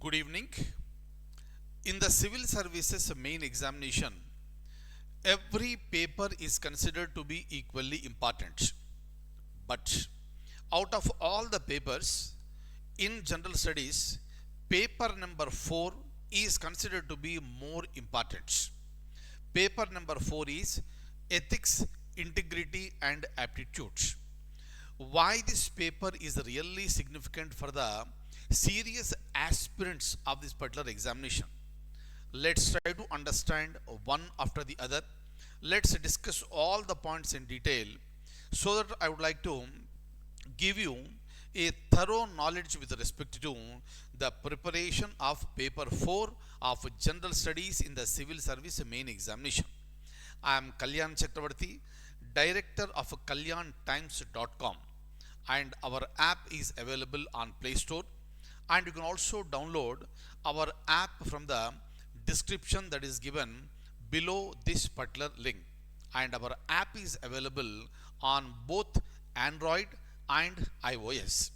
Good evening. In the civil services main examination, every paper is considered to be equally important. But out of all the papers in general studies, paper number 4 is considered to be more important. Paper number 4 is ethics, integrity and aptitude. Why this paper is really significant for the serious aspirants of this particular examination? Let's try to understand one after the other. Let's discuss all the points in detail so that I would like to give you a thorough knowledge with respect to the preparation of paper 4 of general studies in the civil service main examination. I am Kalyana Chakravarthy, director of KalyanTimes.com, and our app is available on Play Store, and you can also download our app from the description that is given below this particular link, and our app is available on both Android and iOS.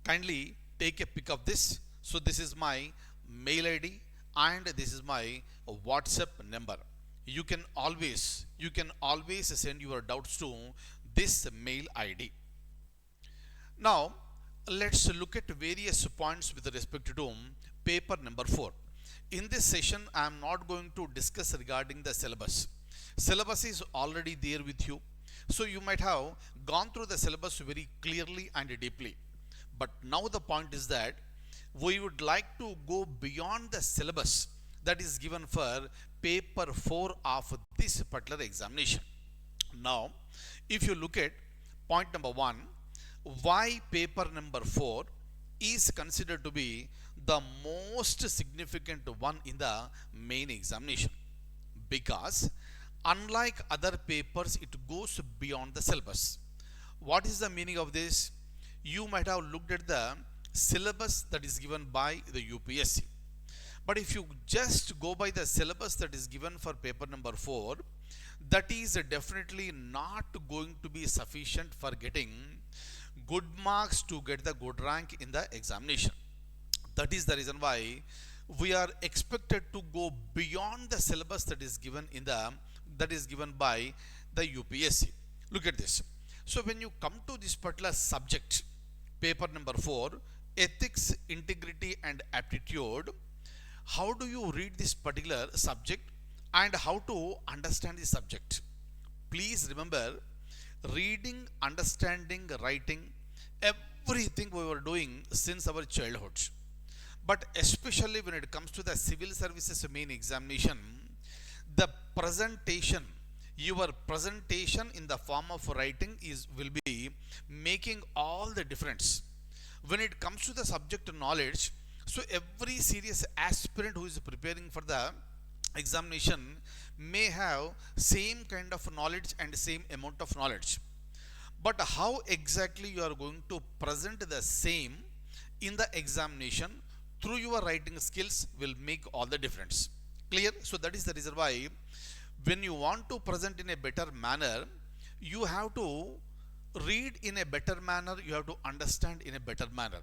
Kindly take a pic of this. So this is my mail ID and this is my WhatsApp number. You can always send your doubts to this mail ID. Now let's look at various points with respect to paper number 4. In this session, I am not going to discuss regarding the syllabus. Syllabus is already there with you. So you might have gone through the syllabus very clearly and deeply. But now the point is that we would like to go beyond the syllabus that is given for paper 4 of this particular examination. Now, if you look at point number 1, why paper number 4 is considered to be the most significant one in the main examination? Because unlike other papers, it goes beyond the syllabus. What is the meaning of this? You might have looked at the syllabus that is given by the UPSC. But if you just go by the syllabus that is given for paper number 4, that is definitely not going to be sufficient for getting good marks to get the good rank in the examination. That is the reason why we are expected to go beyond the syllabus that is given by the UPSC. Look at this. So when you come to this particular subject, paper number 4, ethics, integrity and aptitude, how do you read this particular subject and how to understand this subject? Please remember, reading, understanding, writing, everything we were doing since our childhood. But especially when it comes to the civil services main examination, the presentation, your presentation in the form of writing will be making all the difference. When it comes to the subject knowledge, so every serious aspirant who is preparing for the examination may have same kind of knowledge and same amount of knowledge. But how exactly you are going to present the same in the examination through your writing skills will make all the difference. Clear? So that is the reason why when you want to present in a better manner, you have to read in a better manner, you have to understand in a better manner.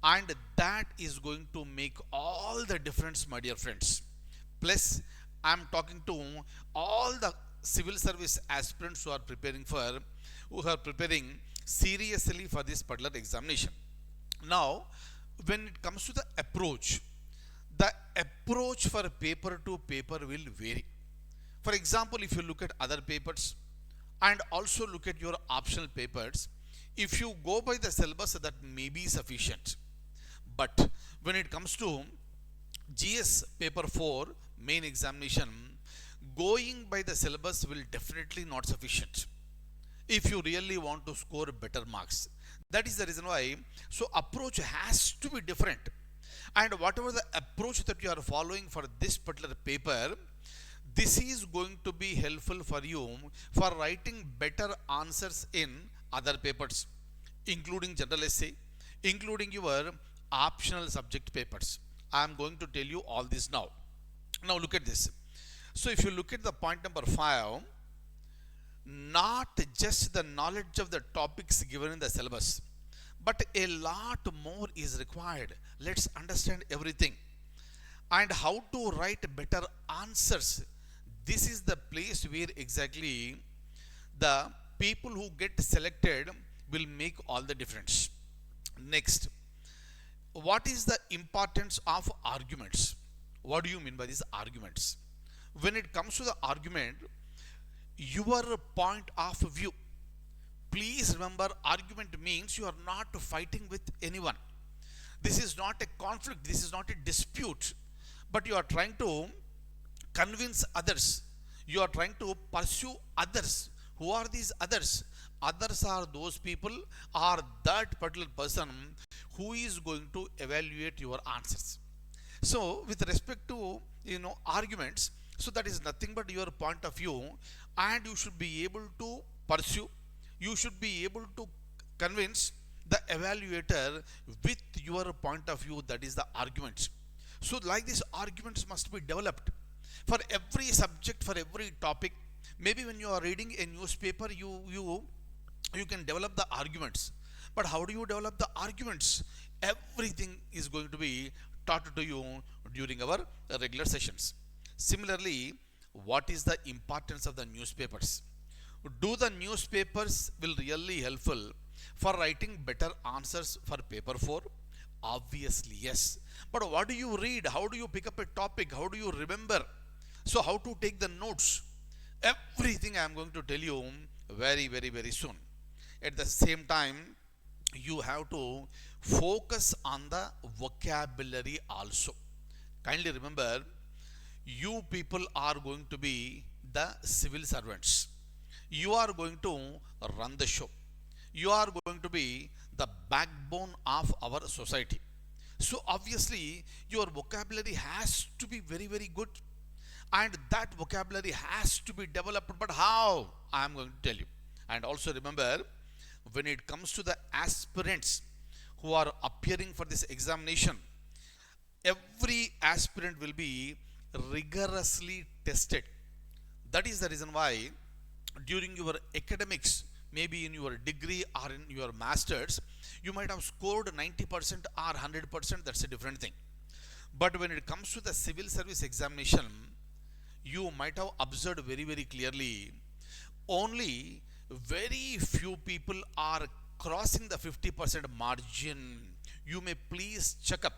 And that is going to make all the difference, my dear friends. Plus, I am talking to all the civil service aspirants who are preparing seriously for this particular examination. Now, when it comes to the approach for paper to paper will vary. For example, if you look at other papers and also look at your optional papers, if you go by the syllabus, that may be sufficient. But when it comes to GS paper 4 main examination, going by the syllabus will definitely not sufficient if you really want to score better marks. That is the reason why, so approach has to be different. And whatever the approach that you are following for this particular paper, this is going to be helpful for you for writing better answers in other papers, including general essay, including your optional subject papers. I am going to tell you all this now. Now look at this. So if you look at the point number 5, not just the knowledge of the topics given in the syllabus, but a lot more is required. Let's understand everything and how to write better answers. This is the place where exactly the people who get selected will make all the difference. Next, what is the importance of arguments? What do you mean by these arguments? When it comes to the argument, your point of view, please remember, argument means you are not fighting with anyone. This is not a conflict, this is not a dispute, but you are trying to convince others, you are trying to pursue others. Who are these others? Others are those people or that particular person who is going to evaluate your answers. So with respect to arguments, so that is nothing but your point of view, and you should be able to pursue, you should be able to convince the evaluator with your point of view, that is the arguments. So like these arguments must be developed for every subject, for every topic. Maybe when you are reading a newspaper, you can develop the arguments, but how do you develop the arguments? Everything is going to be taught to you during our regular sessions. Similarly, what is the importance of the newspapers? Do the newspapers will really helpful for writing better answers for paper 4? Obviously yes. But what do you read? How do you pick up a topic? How do you remember? So how to take the notes? Everything I am going to tell you very, very, very soon. At the same time, you have to focus on the vocabulary also. Kindly remember, you people are going to be the civil servants. You are going to run the show. You are going to be the backbone of our society. So obviously your vocabulary has to be very, very good, and that vocabulary has to be developed. But how? I am going to tell you. And also remember, when it comes to the aspirants who are appearing for this examination, every aspirant will be rigorously tested. That is the reason why during your academics, maybe in your degree or in your masters, you might have scored 90% or 100%, that's a different thing. But when it comes to the civil service examination, you might have observed very, very clearly, only very few people are crossing the 50% margin. You may please check up.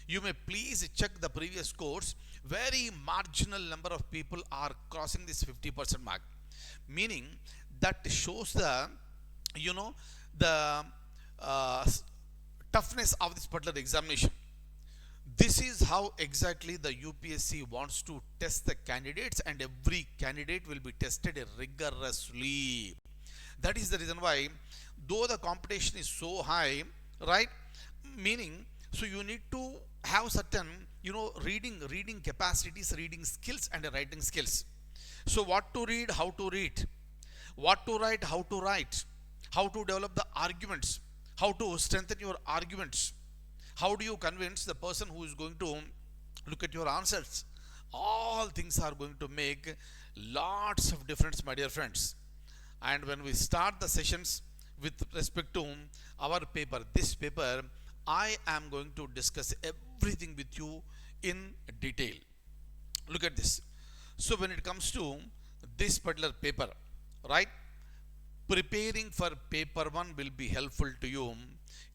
You may please check the previous course. Very marginal number of people are crossing this 50% mark. Meaning that shows the, the toughness of this particular examination. This is how exactly the UPSC wants to test the candidates, and every candidate will be tested rigorously. That is the reason why, though the competition is so high, right? Meaning, so you need to have certain, reading capacities, reading skills, and writing skills. So what to read, how to read, what to write, how to write, how to develop the arguments, how to strengthen your arguments, how do you convince the person who is going to look at your answers. All things are going to make lots of difference, my dear friends. And when we start the sessions with respect to our paper, this paper, I am going to discuss everything with you in detail. Look at this. So when it comes to this particular paper, right, preparing for paper 1 will be helpful to you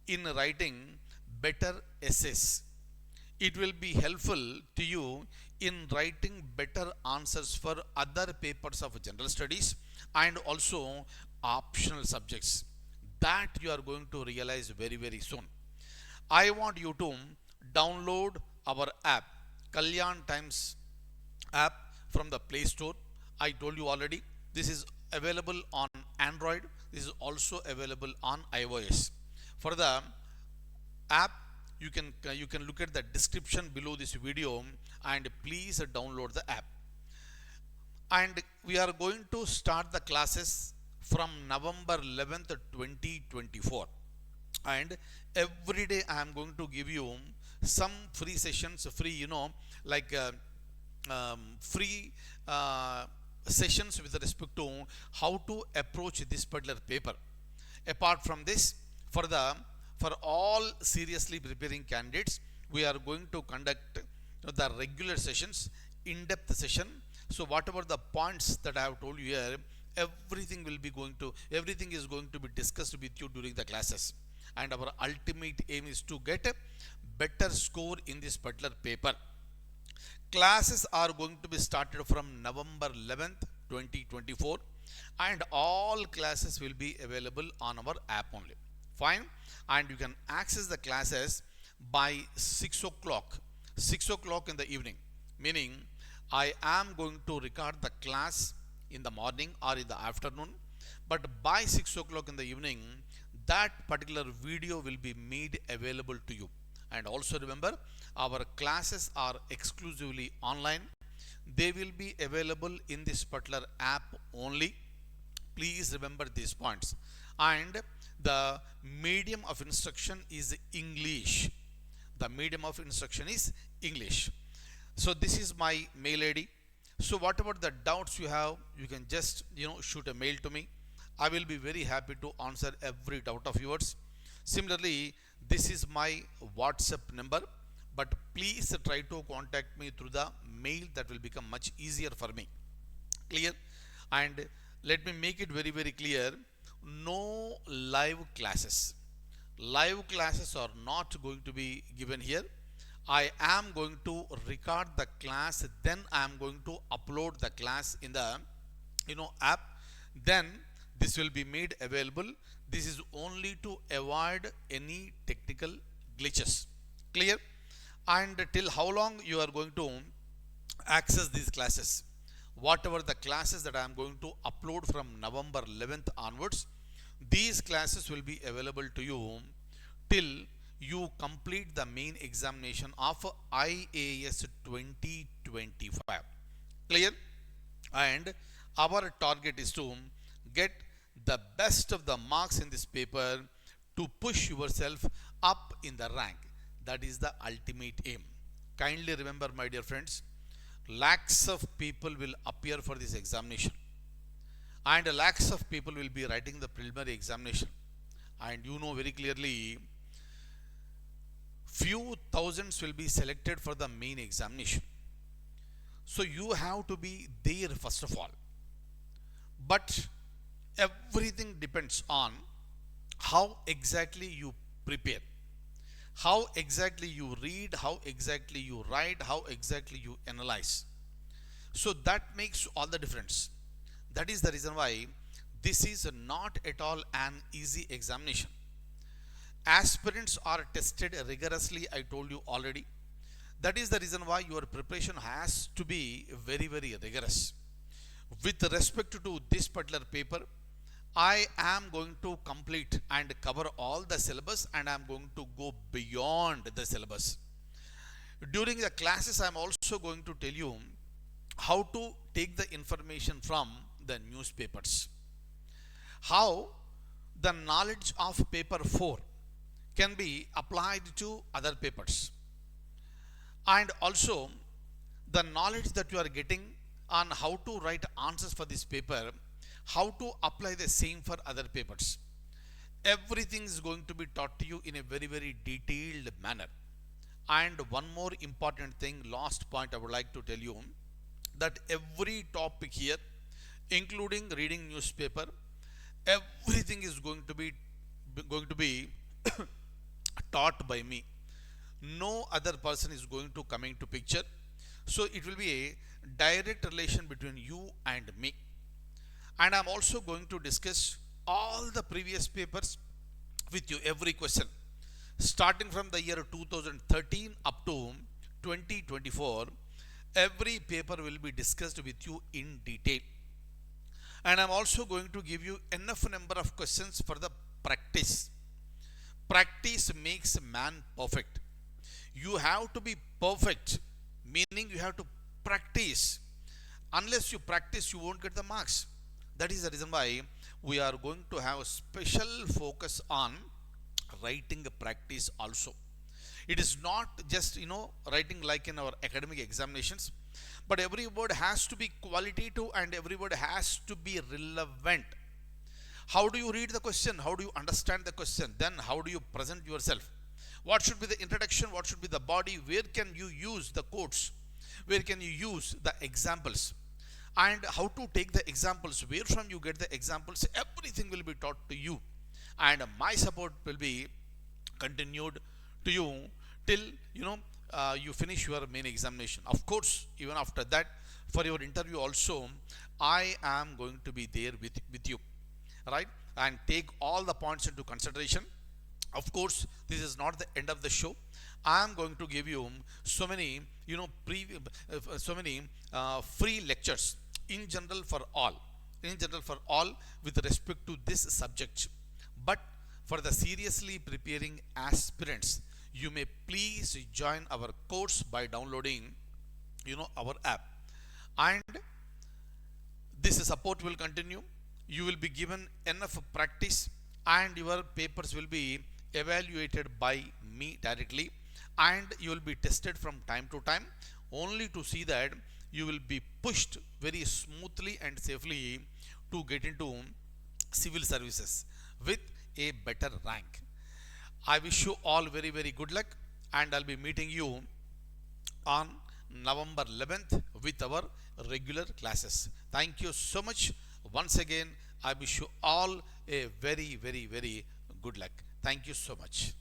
in writing better essays. It will be helpful to you in writing better answers for other papers of general studies and also optional subjects. That you are going to realize very, very soon. I want you to download our app, Kalyan Times app, from the Play Store. I told you already, this is available on Android. This is also available on iOS. For the app, you can look at the description below this video and please download the app. And we are going to start the classes from November 11th 2024, and every day I am going to give you some free sessions, free free sessions with respect to how to approach this particular paper. Apart from this, For the for all seriously preparing candidates, we are going to conduct the regular sessions, in-depth session. So whatever the points that I have told you here, everything is going to be discussed with you during the classes. And our ultimate aim is to get a better score in this particular paper. Classes are going to be started from November 11th, 2024, and all classes will be available on our app only. Fine. And you can access the classes by 6 o'clock, 6 o'clock in the evening, meaning I am going to record the class in the morning or in the afternoon, but by 6 o'clock in the evening, that particular video will be made available to you. And also remember, our classes are exclusively online. They will be available in this particular app only. Please remember these points. And the medium of instruction is English. The medium of instruction is English. So this is my mail ID. So whatever the doubts you have, you can just shoot a mail to me. I will be very happy to answer every doubt of yours. Similarly, this is my WhatsApp number, but please try to contact me through the mail. That will become much easier for me. Clear? And let me make it very, very clear. No live classes. Live classes are not going to be given here. I am going to record the class, then I am going to upload the class in the app. Then this will be made available. This is only to avoid any technical glitches. Clear? And till how long you are going to access these classes? Whatever the classes that I am going to upload from November 11th onwards, these classes will be available to you till you complete the main examination of IAS 2025. Clear? And our target is to get the best of the marks in this paper to push yourself up in the rank. That is the ultimate aim. Kindly remember, my dear friends, lakhs of people will appear for this examination, and lakhs of people will be writing the preliminary examination. And you know very clearly, few thousands will be selected for the main examination. So you have to be there first of all. But everything depends on how exactly you prepare, how exactly you read, how exactly you write, how exactly you analyze. So that makes all the difference. That is the reason why this is not at all an easy examination. Aspirants are tested rigorously, I told you already. That is the reason why your preparation has to be very, very rigorous. With respect to this particular paper, I am going to complete and cover all the syllabus, and I am going to go beyond the syllabus. During the classes, I am also going to tell you how to take the information from the newspapers, how the knowledge of paper 4 can be applied to other papers, and also the knowledge that you are getting on how to write answers for this paper, how to apply the same for other papers. Everything is going to be taught to you in a very, very detailed manner. And one more important thing, last point I would like to tell you, that every topic here, including reading newspaper, everything is going to be taught by me. No other person is going to come into picture. So it will be a direct relation between you and me. And I'm also going to discuss all the previous papers with you, every question, starting from the year 2013 up to 2024. Every paper will be discussed with you in detail. And I'm also going to give you enough number of questions for the practice. Practice makes man perfect. You have to be perfect, meaning you have to practice. Unless you practice, you won't get the marks. That is the reason why we are going to have a special focus on writing practice also. It is not just writing like in our academic examinations, but every word has to be qualitative and every word has to be relevant. How do you read the question? How do you understand the question? Then how do you present yourself? What should be the introduction? What should be the body? Where can you use the quotes? Where can you use the examples? And how to take the examples? Where from you get the examples? Everything will be taught to you. And my support will be continued to you till you finish your main examination. Of course, even after that, for your interview also, I am going to be there with you, right? And take all the points into consideration. Of course, this is not the end of the show. I am going to give you so many free lectures in general for all, with respect to this subject. But for the seriously preparing aspirants, you may please join our course by downloading our app. And this support will continue. You will be given enough practice, and your papers will be evaluated by me directly, and you will be tested from time to time, only to see that you will be pushed very smoothly and safely to get into civil services with a better rank. I wish you all very, very good luck, and I'll be meeting you on November 11th with our regular classes. Thank you so much. Once again, I wish you all a very, very, very good luck. Thank you so much.